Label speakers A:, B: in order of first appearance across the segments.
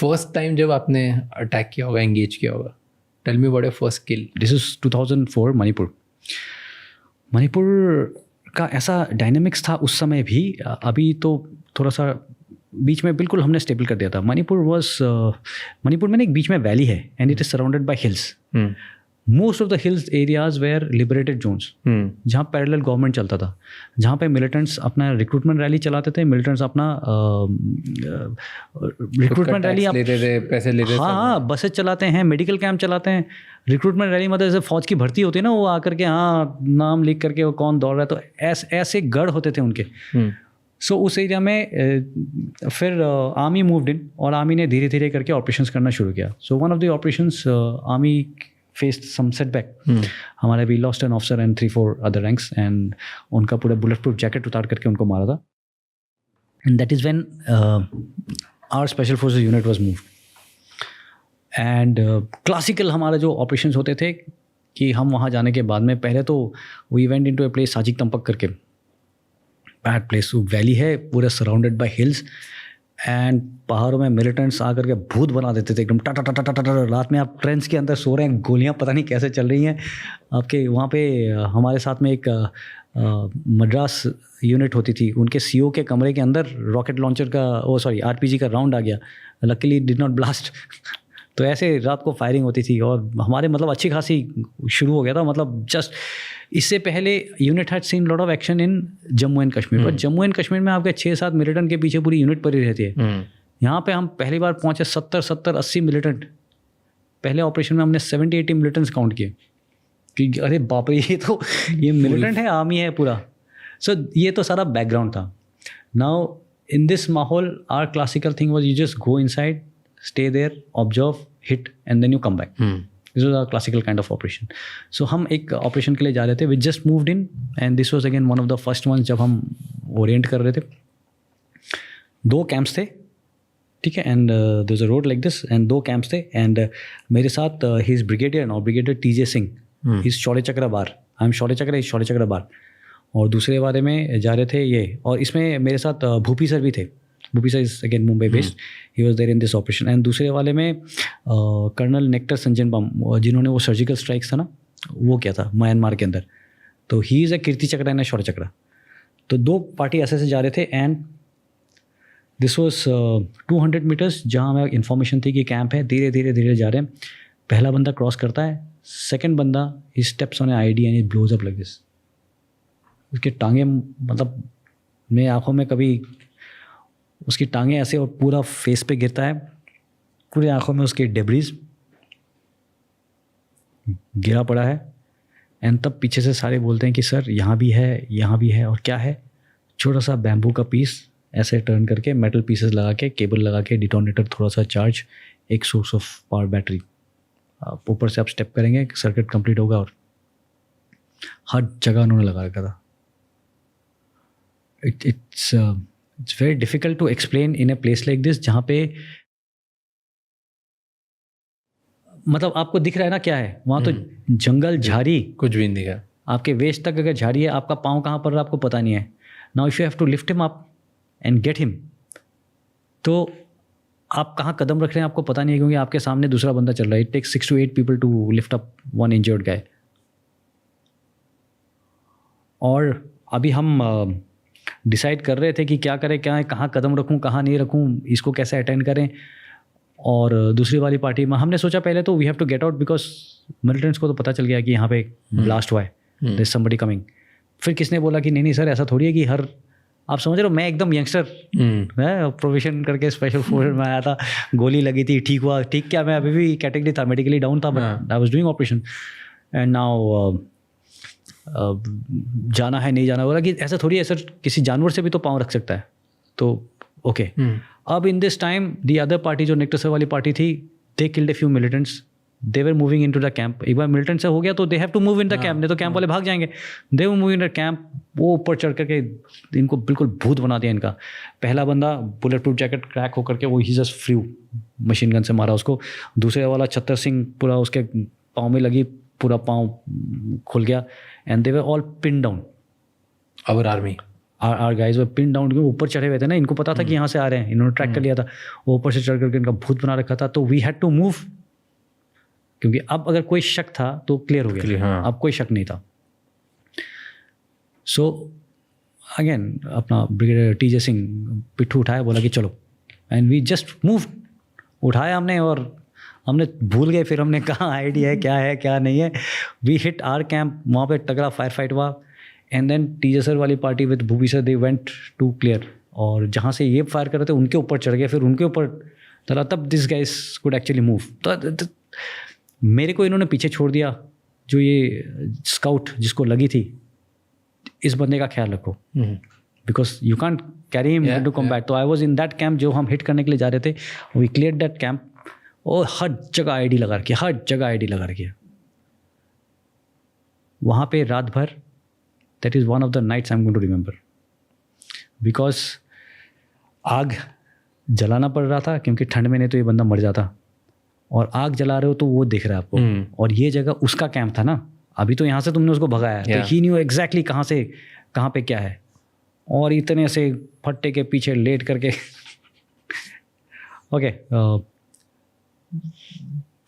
A: First time जब आपने attack किया होगा, एंगेज किया होगा, tell me about your first kill.
B: This is 2004 Manipur. Manipur का ऐसा डायनेमिक्स था उस समय भी, अभी तो थोड़ा सा बीच में बिल्कुल हमने स्टेबल कर दिया था. मणिपुर में एक बीच में वैली है and it is surrounded by hills. Most of the hills areas were liberated zones, जहाँ पैरेलल गवर्नमेंट चलता था, जहाँ पे मिलिटेंट्स अपना रिक्रूटमेंट रैली चलाते थे. मिलिटेंट्स अपना रिक्रूटमेंट रैली
A: पैसे ले रहे,
B: हाँ बसेस चलाते हैं, मेडिकल कैंप चलाते हैं. रिक्रूटमेंट रैली मतलब जैसे फौज की भर्ती होती है ना, वो आकर के हाँ नाम लिख करके वो कौन दौड़ रहा है, तो ऐसे गढ़ होते थे उनके. सो उस एरिया में फिर आर्मी मूव्ड इन और आर्मी ने धीरे धीरे करके ऑपरेशंस करना शुरू किया. So one of the operations army faced some setback. हमारे we lost an officer and 3-4 other ranks and उनका पूरा bulletproof jacket उतार करके उनको मारा था. And that is when our special forces unit was moved. And classical हमारे जो operations होते थे कि हम वहाँ जाने के बाद में पहले तो we went into a place Sajik तंपक करके, bad place, वैली है पूरा surrounded by hills. एंड पहाड़ों में मिलिटेंट्स आकर के भूत बना देते थे एकदम. टाटा टाटा टाटा टाटा. रात में आप ट्रेंच के अंदर सो रहे हैं, गोलियां पता नहीं कैसे चल रही हैं आपके. वहाँ पे हमारे साथ में एक मद्रास यूनिट होती थी, उनके सीओ के कमरे के अंदर रॉकेट लॉन्चर का आरपीजी का राउंड आ गया. Luckily did not blast. तो ऐसे रात को फायरिंग होती थी और हमारे मतलब अच्छी खासी शुरू हो गया था. मतलब जस्ट इससे पहले unit had seen lot of action in Jammu and Kashmir. पर जम्मू एंड कश्मीर में आपके 6-7 मिलिटेंट के पीछे पूरी यूनिट पड़ी रहती है. यहाँ पे हम पहली बार पहुँचे 70-80 मिलिटेंट. पहले ऑपरेशन में हमने 70-80 मिलिटेंट्स काउंट किए कि अरे बाप रे, ये मिलिटेंट है, आर्मी है पूरा. सो ये तो सारा बैकग्राउंड था. नाउ इन दिस माहौल our classical thing was you just go inside, stay there, observe, hit, and then you come back. This was a classical kind of operation. So हम एक ऑपरेशन के लिए जा रहे थे. We just moved in and this was again one of the first ones जब हम Orient कर रहे थे. 2 कैंप्स थे, ठीक है, and there was a road like this and 2 camps थे. एंड मेरे साथ he is brigadier now, brigadier TJ Singh. He is शौर्य चक्र बार. I am शौर्य चक्र, he is शौर्य चक्र बार. और दूसरे बारे में जा रहे थे ये, और इसमें मेरे साथ भूपी सर भी थे. Bhupi sir is again Mumbai based. He was there in this operation. And दूसरे वाले में कर्नल नेक्टर संजन बम, जिन्होंने वो सर्जिकल स्ट्राइक्स था ना वो किया था म्यांमार के अंदर. तो ही इज़ अ कीर्ति चक्र एंड अ शौर्य चक्र. तो 2 पार्टी ऐसे जा रहे थे. एंड दिस वॉज 200 मीटर्स जहाँ हमें इन्फॉर्मेशन थी कि कैंप है. धीरे धीरे धीरे जा रहे हैं. पहला बंदा क्रॉस करता है, सेकेंड बंदा he steps on a IED and he blows up like this. उसकी टांगें मतलब मेरी आँखों में कभी, उसकी टांगें ऐसे और पूरा फेस पे गिरता है, पूरी आंखों में उसकी डेब्रीज गिरा पड़ा है. एंड तब पीछे से सारे बोलते हैं कि सर यहाँ भी है, यहाँ भी है. और क्या है? छोटा सा बैम्बू का पीस ऐसे टर्न करके, मेटल पीसेस लगा के, केबल लगा के, डिटोनेटर थोड़ा सा चार्ज, एक सोर्स ऑफ पावर बैटरी. ऊपर से आप स्टेप करेंगे, सर्किट कंप्लीट होगा. और हर जगह उन्होंने लगा रखा था. It's very difficult to explain in a place like this जहाँ पे मतलब आपको दिख रहा है ना क्या है वहाँ. तो जंगल, झाड़ी,
A: कुछ भी नहीं दिखा.
B: आपके वेस्ट तक अगर झाड़ी है, आपका पाँव कहाँ पर आपको पता नहीं है. Now if you have to lift him up and get him, तो आप कहाँ कदम रख रहे हैं आपको पता नहीं है, क्योंकि आपके सामने दूसरा बंदा चल रहा है. It takes 6 to 8 people to lift up one injured guy. और अभी हम डिसाइड कर रहे थे कि क्या करें, क्या है, कहाँ कदम रखूं, कहाँ नहीं रखूं, इसको कैसे अटेंड करें. और दूसरी वाली पार्टी में हमने सोचा पहले तो we have to get out, because militants को तो पता चल गया कि यहाँ पे ब्लास्ट हुआ है, देयर इज समबडी कमिंग. फिर किसने बोला कि नहीं सर ऐसा थोड़ी है कि हर, आप समझ रहे हो, मैं एकदम यंगस्टर मैं प्रोफेशन करके स्पेशल फोर्स में आया था, गोली लगी थी, ठीक हुआ. ठीक क्या, मैं अभी भी कैटेगरी था, मेडिकली डाउन था, but I was doing operation. And now जाना है, नहीं जाना, बोला कि ऐसा थोड़ी है सर, किसी जानवर से भी तो पाँव रख सकता है. तो ओके. अब in this time the other party, जो नेक्टर सर वाली पार्टी थी, they killed a few militants. They were moving into the camp. एक बार मिलिटेंट से हो गया तो they have to move in the camp, नहीं तो कैंप वाले भाग जाएंगे. They were move in the camp. वो ऊपर चढ़ करके इनको बिल्कुल भूत बना दिया इनका. पहला बंदा बुलेट प्रूफ जैकेट क्रैक होकर के वो ही जस्ट फ्लू, मशीन गन से मारा उसको. दूसरे वाला छत्तर सिंह पूरा उसके पाँव में लगी, पूरा पाँव खुल गया. And they were all pin down.
A: Our army
B: are guys were pin down, ऊपर चढ़े हुए थे ना, इनको पता था कि यहाँ से आ रहे हैं, इन्होंने ट्रैक कर लिया था, वो ऊपर से चढ़ करके इनका भूत बना रखा था, तो वी हैड टू मूव, क्योंकि अब अगर कोई शक था तो क्लियर हो गया,
A: हाँ.
B: अब कोई शक नहीं था। सो अगेन अपना ब्रिगेडियर टी जे सिंह पिट्ठू उठाया, बोला कि चलो, एंड वी जस्ट मूव, उठाया हमने और हमने भूल गए, फिर हमने कहा आइडिया है क्या नहीं है। वी हिट आर कैंप, वहाँ पे तगड़ा फायर फाइट हुआ, एंड देन टीजे सर वाली party with Bhupi sir they went to clear, और जहाँ से ये फायर कर रहे थे उनके ऊपर चढ़ गए, फिर उनके ऊपर चला, तब this guys could actually move. तो मेरे को इन्होंने पीछे छोड़ दिया, जो ये स्काउट जिसको लगी थी, इस बंदे का ख्याल रखो, because you can't carry him into combat. तो I was in that camp जो हम हिट करने के लिए जा रहे थे, वी क्लियर दैट कैंप, और हर जगह आईडी लगा रखी, हर जगह आईडी लगा रखी है वहाँ पे रात भर। That is one of the nights I am going to remember, because आग जलाना पड़ रहा था, क्योंकि ठंड में नहीं तो ये बंदा मर जाता, और आग जला रहे हो तो वो दिख रहा है आपको, और ये जगह उसका कैंप था ना, अभी तो यहाँ से तुमने उसको भगाया, तो ही न्यू एग्जैक्टली कहाँ से कहाँ पे क्या है, और इतने से फट्टे के पीछे लेट करके ओके।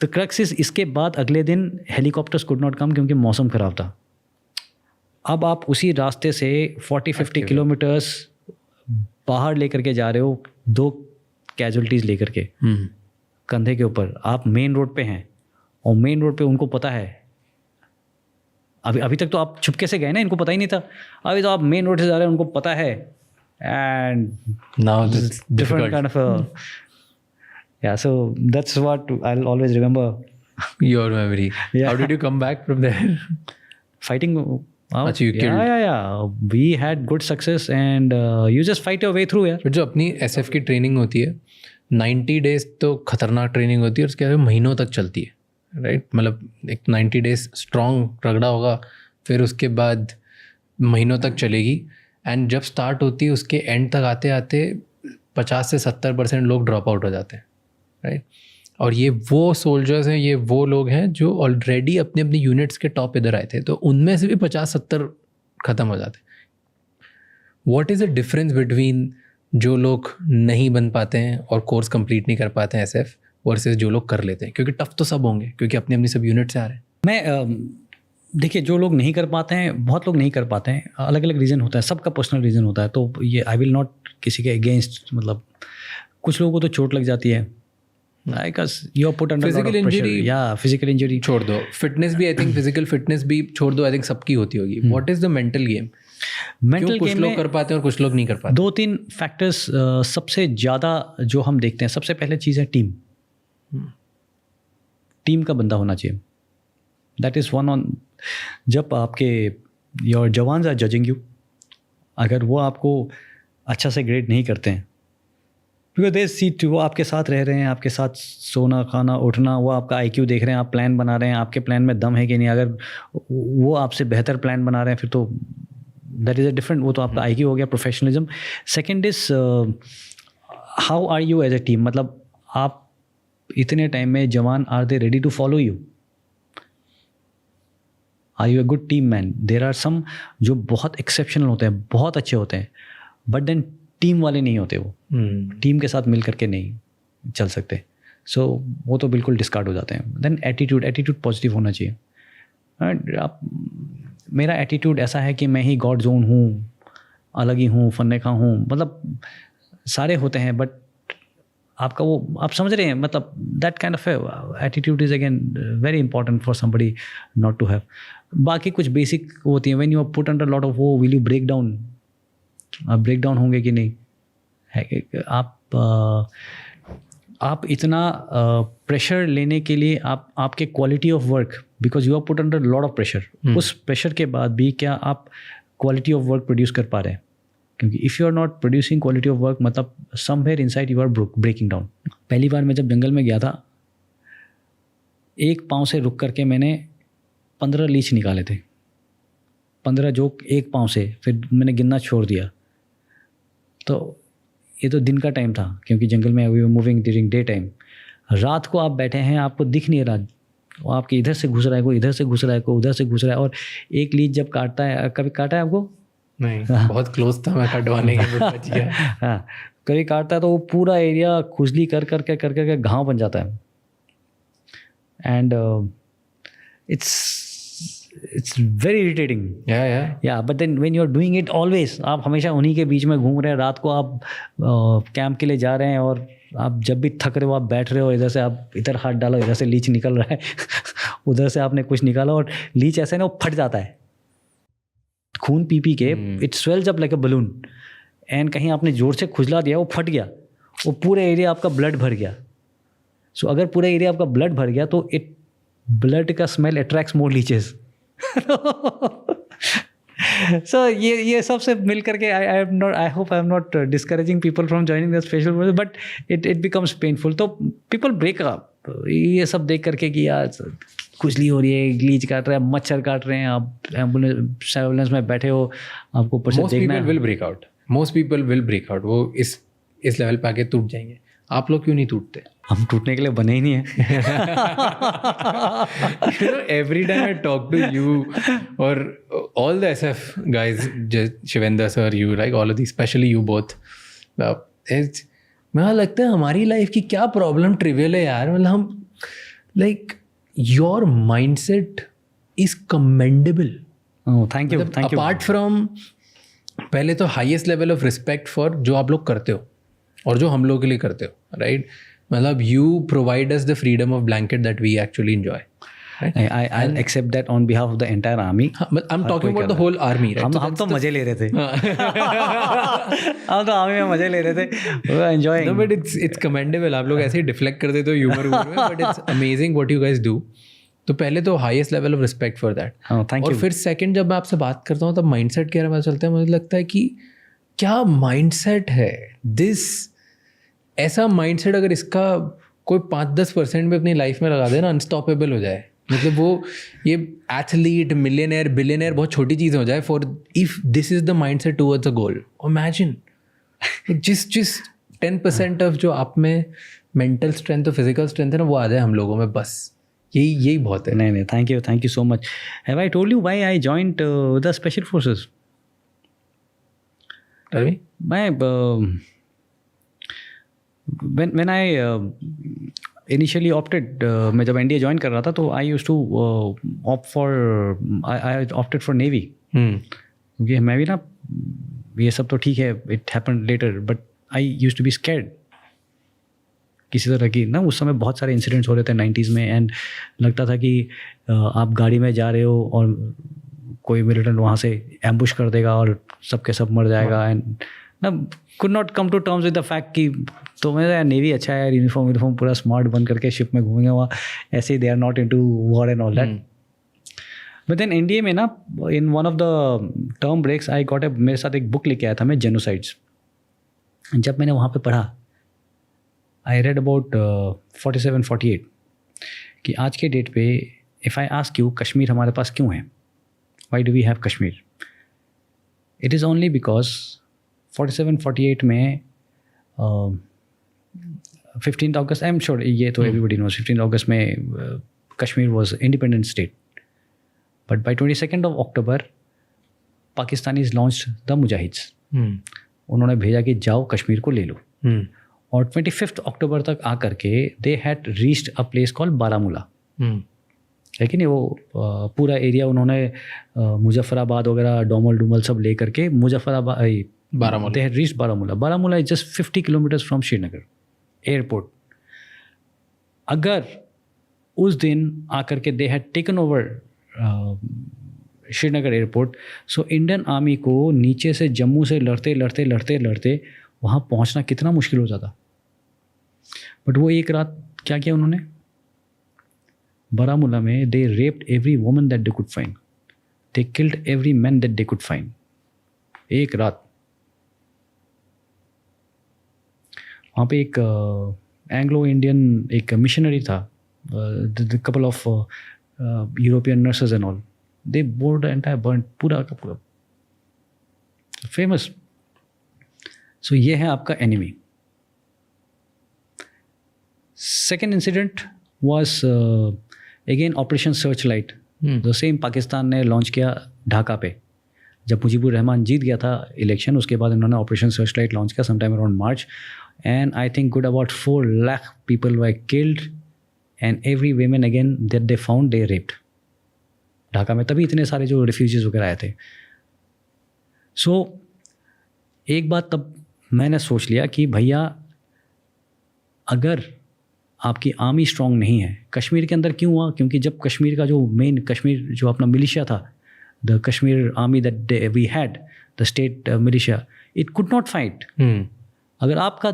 B: द क्रक्स इज, इसके बाद अगले दिन हेलीकॉप्टर्स कुड नॉट कम, क्योंकि मौसम ख़राब था। अब आप उसी रास्ते से 40-50 किलोमीटर्स बाहर लेकर के जा रहे हो, 2 कैजुअलिटीज़ लेकर के कंधे के ऊपर, आप मेन रोड पे हैं, और मेन रोड पे उनको पता है, अभी तक तो आप छुपके से गए ना, इनको पता ही नहीं था, अभी तो आप मेन रोड से जा रहे हैं, उनको पता है, and
A: now this
B: different kind of yeah, so that's what I'll always remember.
A: Your memory.
B: Yeah.
A: How did you come back from there?
B: Fighting.
A: अच्छा, you killed.
B: Yeah. We had good success, and you just fight your way through, यार.
A: फिर जो अपनी SF की training होती है, 90 days तो खतरनाक ट्रेनिंग होती है, और उसके बाद महीनों तक चलती है, राइट? मतलब एक 90 डेज स्ट्रॉन्ग रगड़ा होगा, फिर उसके बाद महीनों तक चलेगी, एंड जब स्टार्ट होती है उसके एंड तक आते आते 50 से 70% लोग ड्रॉप आउट हो जाते हैं, राइट? और ये वो सोल्जर्स हैं, ये वो लोग हैं जो ऑलरेडी अपने अपने यूनिट्स के टॉप इधर आए थे, तो उनमें से भी 50-70 ख़त्म हो जाते। What is the difference between जो लोग नहीं बन पाते हैं और कोर्स कंप्लीट नहीं कर पाते हैं SF वर्सेस जो लोग कर लेते हैं? क्योंकि टफ तो सब होंगे, क्योंकि अपनी अपनी सब यूनिट से आ रहे हैं।
B: मैं देखिए, जो लोग नहीं कर पाते हैं, बहुत लोग नहीं कर पाते हैं, अलग अलग रीज़न होता है, सबका पर्सनल रीज़न होता है, तो ये आई विल नॉट किसी के अगेंस्ट, मतलब कुछ लोगों को तो चोट लग जाती है, you are put under
A: physical injury,
B: या फिजिकल इंजरी
A: छोड़ दो, फिटनेस भी आई थिंक, फिजिकल फिटनेस भी छोड़ दो, आई थिंक सबकी होती होगी। What is the mental game?
B: Mental
A: कुछ लोग कर पाते हैं और कुछ लोग नहीं कर पाते?
B: 2-3 फैक्टर्स सबसे ज़्यादा जो हम देखते हैं। सबसे पहले चीज़ है टीम। टीम का बंदा होना चाहिए, दैट इज़ वन ऑन। जब आपके your jawans are judging you, अगर वो आपको अच्छा से ग्रेड नहीं करते हैं, बिकॉज दे सीट, वो आपके साथ रह रहे हैं, आपके साथ सोना खाना उठना, वो आपका IQ देख रहे हैं, आप प्लान बना रहे हैं, आपके प्लान में दम है कि नहीं, अगर वो आपसे बेहतर प्लान बना रहे हैं, फिर तो दैट इज़ अ डिफरेंट, वो तो आपका IQ हो गया, professionalism. Second is how are you as a team, मतलब आप इतने टाइम में जवान, are they ready to follow you, are you a good team man? There are some जो बहुत एक्सेप्शनल होते हैं, बहुत अच्छे होते हैं, बट देन टीम वाले नहीं होते, वो टीम के साथ मिल करके नहीं चल सकते, सो वो तो बिल्कुल डिस्कार्ड हो जाते हैं। देन एटीट्यूड पॉजिटिव होना चाहिए। आप, मेरा एटीट्यूड ऐसा है कि मैं ही गॉड जोन हूँ, अलग ही हूँ, फन्ने खा हूँ, मतलब सारे होते हैं, बट आपका वो, आप समझ रहे हैं, मतलब that kind of attitude is again very important for somebody not to have. बाकी कुछ बेसिक होती हैं, when you are put under lot of वो, विल यू ब्रेक डाउन? आप ब्रेक डाउन होंगे कि नहीं है? आप इतना प्रेशर लेने के लिए आपके quality of work, because you are put under lot of pressure, उस प्रेशर के बाद भी क्या आप क्वालिटी ऑफ वर्क प्रोड्यूस कर पा रहे हैं? क्योंकि if you are not producing quality of work, मतलब somewhere inside you are breaking down. पहली बार मैं जब जंगल में गया था, एक पाँव से रुक करके मैंने 15 लीच निकाले थे, 15 जोक एक पाँव से, फिर मैंने गिनना छोड़ दिया। तो ये तो दिन का टाइम था, क्योंकि जंगल में we were moving during day time. रात को आप बैठे हैं, आपको दिख नहीं रहा, वो आपके इधर से घुस रहा है, कोई इधर से घुस रहा है, कोई उधर से घुस रहा है, और एक लीच जब काटता है, कभी काटा है आपको?
A: नहीं, बहुत क्लोज था मैं कटवाने के, बट बच गया।
B: हाँ, कभी काटता है तो वो पूरा एरिया खुजली कर करके घाव बन जाता है। And it's very irritating. या but then when you are doing it always, आप हमेशा उन्हीं के बीच में घूम रहे हैं, रात को आप कैंप के लिए जा रहे हैं और आप जब भी थक रहे हो आप बैठ रहे हो, इधर से आप इधर हाथ डालो, इधर से लीच निकल रहा है उधर से आपने कुछ निकाला और लीच ऐसे ना वो फट जाता है खून पी के, it swells up like a balloon, and कहीं आपने जोर से खुजला दिया, वो फट गया, वो पूरे एरिया आपका ब्लड भर गया। सो अगर पूरा एरिया आपका ब्लड भर गया तो इट ब्लड का स्मेल अट्रैक्ट्स मोर लीचेस। सो ये सब से मिल करके I hope I am not discouraging people from joining the special forces, but it becomes painful. तो पीपल ब्रेक अप ये सब देख करके कि यार खुजली हो रही है, ग्लीच काट रहा है, मच्छर काट रहे हैं, आप एम्बुलेंस में बैठे हो, आपको ऊपर से देखना है।
A: Most people will break out, वो इस लेवल पे आके टूट जाएंगे। आप लोग क्यों नहीं टूटते?
B: हम टूटने के लिए बने ही नहीं है।
A: Every time I talk to you or all the SF guys, Shivendra sir, you, like all of these, especially you both, मुझे लगता है हमारी लाइफ की क्या प्रॉब्लम ट्रिवियल है यार। मतलब हम like your mindset is commendable.
B: Thank you.
A: Apart from पहले तो highest level of respect for जो आप लोग करते हो और जो हम लोग के लिए करते हो, राइट? मतलब you provide us the freedom of blanket that we actually enjoy.
B: I'll accept that on behalf of the entire army.
A: I'm talking about the whole army, right?
B: हम तो मजे ले रहे थे। हम तो आर्मी में मजे ले रहे थे, we were enjoying.
A: No, but it's commendable. आप लोग ऐसे ही डिफ्लेक्ट कर देते हो ह्यूमर में, but it's amazing what you guys do. तो पहले तो highest level of respect for that. और फिर सेकंड जब मैं आपसे बात करता हूँ तब माइंडसेट के बारे में चलता है, मुझे लगता है कि क्या माइंडसेट है दिस। ऐसा माइंडसेट अगर इसका कोई 5-10% में अपनी लाइफ में लगा दे ना, अनस्टॉपेबल हो जाए। मतलब वो ये एथलीट, मिलियनेयर, बिलियनेयर बहुत छोटी चीज़ हो जाए for if this is the mindset towards a goal. Imagine जिस 10% ऑफ जो आप में मेंटल स्ट्रेंथ और फिजिकल स्ट्रेंथ है ना, वो आ जाए हम लोगों में, बस यही बहुत है।
B: नहीं, thank you so much. Have I told you why I joined the special forces? मैं when I initially opted, मैं जब NDA ज्वाइन कर रहा था तो I used to opt for I opted for Navy। क्योंकि मैं भी ना, ये सब तो ठीक है, it happened later, but I used to be scared किसी तरह की ना। उस समय बहुत सारे इंसिडेंट्स हो रहे थे 90s में, एंड लगता था कि आप गाड़ी में जा रहे हो और कोई मिलिटेंट वहाँ से एम्बुश कर देगा और सबके सब मर जाएगा, एंड ना could not come to terms with the fact कि तो मैं नेवी अच्छा है यार, यूनिफॉर्म पूरा स्मार्ट बन करके शिप में घूमेंगे वहाँ, ऐसे they are not into war and all that. But then NDA में ना, in one of the term breaks I got मेरे साथ एक बुक लेके आया था मैं, जेनोसाइड्स। जब मैंने वहाँ पे पढ़ा, आई रेड अबाउट 47-48 कि आज के डेट पे if I ask you Kashmir हमारे पास क्यों है, why do we have Kashmir, it is only because 47-48 में 15th August, I am sure ये तो एवरीबडी नोज, 15th अगस्त में Kashmir was independent state, but by 22nd of October Pakistanis launch the mujahids. उन्होंने भेजा कि जाओ कश्मीर को ले लो, और 25th October तक आकर के they had reached a place called Baramulla. लेकिन ये वो पूरा एरिया उन्होंने मुजफ्फराबाद वगैरह डोमल डूमल सब ले करके Muzaffarabad Baramula. They had reached Baramula. Baramula is just 50 kilometers from Srinagar airport. अगर उस दिन आकर के they had taken over Srinagar airport, so Indian army को नीचे से जम्मू से लड़ते वहाँ पहुँचना कितना मुश्किल हो जाता। बट वो एक रात क्या किया उन्होंने, बारामूला में they raped every woman that they could find. They killed every man that they could find. एक रात। वहाँ पे एक एंग्लो इंडियन एक मिशनरी था, couple of European nurses and all, they board entire burn पूरा का पूरा, फेमस। सो ये है आपका enemy. Second incident was again operation search light, the same Pakistan ने लॉन्च किया ढाका पे। जब मुजीबुर रहमान जीत गया था इलेक्शन, उसके बाद इन्होंने ऑपरेशन सर्चलाइट लॉन्च किया sometime around March, and I think good about 4 lakh people were killed and every women again that they found they raped Dhaka में, तभी इतने सारे जो रिफ्यूजीज वगैरह आए थे। सो एक बात तब मैंने सोच लिया कि भैया अगर आपकी आर्मी स्ट्रांग नहीं है, कश्मीर के अंदर क्यों हुआ, क्योंकि जब कश्मीर का जो मेन कश्मीर जो अपना मिलिशिया था, the Kashmir army that we had, the state militia, it could not fight. अगर आपका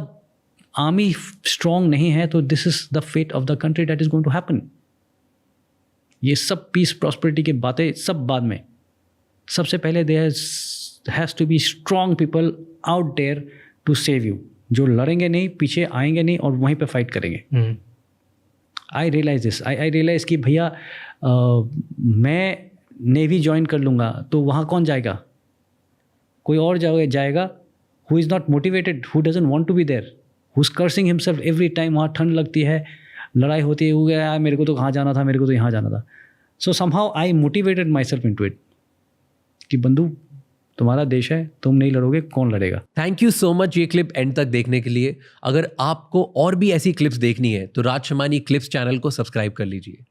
B: आर्मी स्ट्रांग नहीं है तो this is the fate of the country that is going to happen. ये सब पीस प्रॉस्पेरिटी की बातें सब बाद में, सबसे पहले there has to be strong people out there to save you, जो लड़ेंगे नहीं, पीछे आएंगे नहीं और वहीं पे फाइट करेंगे। आई रियलाइज दिस, आई रियलाइज कि भैया मैं नेवी ज्वाइन कर लूँगा तो वहाँ कौन जाएगा, कोई और जाएगा who is not motivated, who doesn't want to be there, who is cursing himself every time. वहाँ ठंड लगती है, लड़ाई होती है, वो गया मेरे को तो कहाँ जाना था, मेरे को तो यहाँ जाना था। So somehow I motivated myself into it कि बंधु तुम्हारा देश है, तुम नहीं लड़ोगे, कौन लड़ेगा।
C: थैंक यू सो मच ये क्लिप एंड तक देखने के लिए। अगर आपको और भी ऐसी क्लिप्स देखनी है तो राज शमानी क्लिप्स चैनल को सब्सक्राइब कर लीजिए।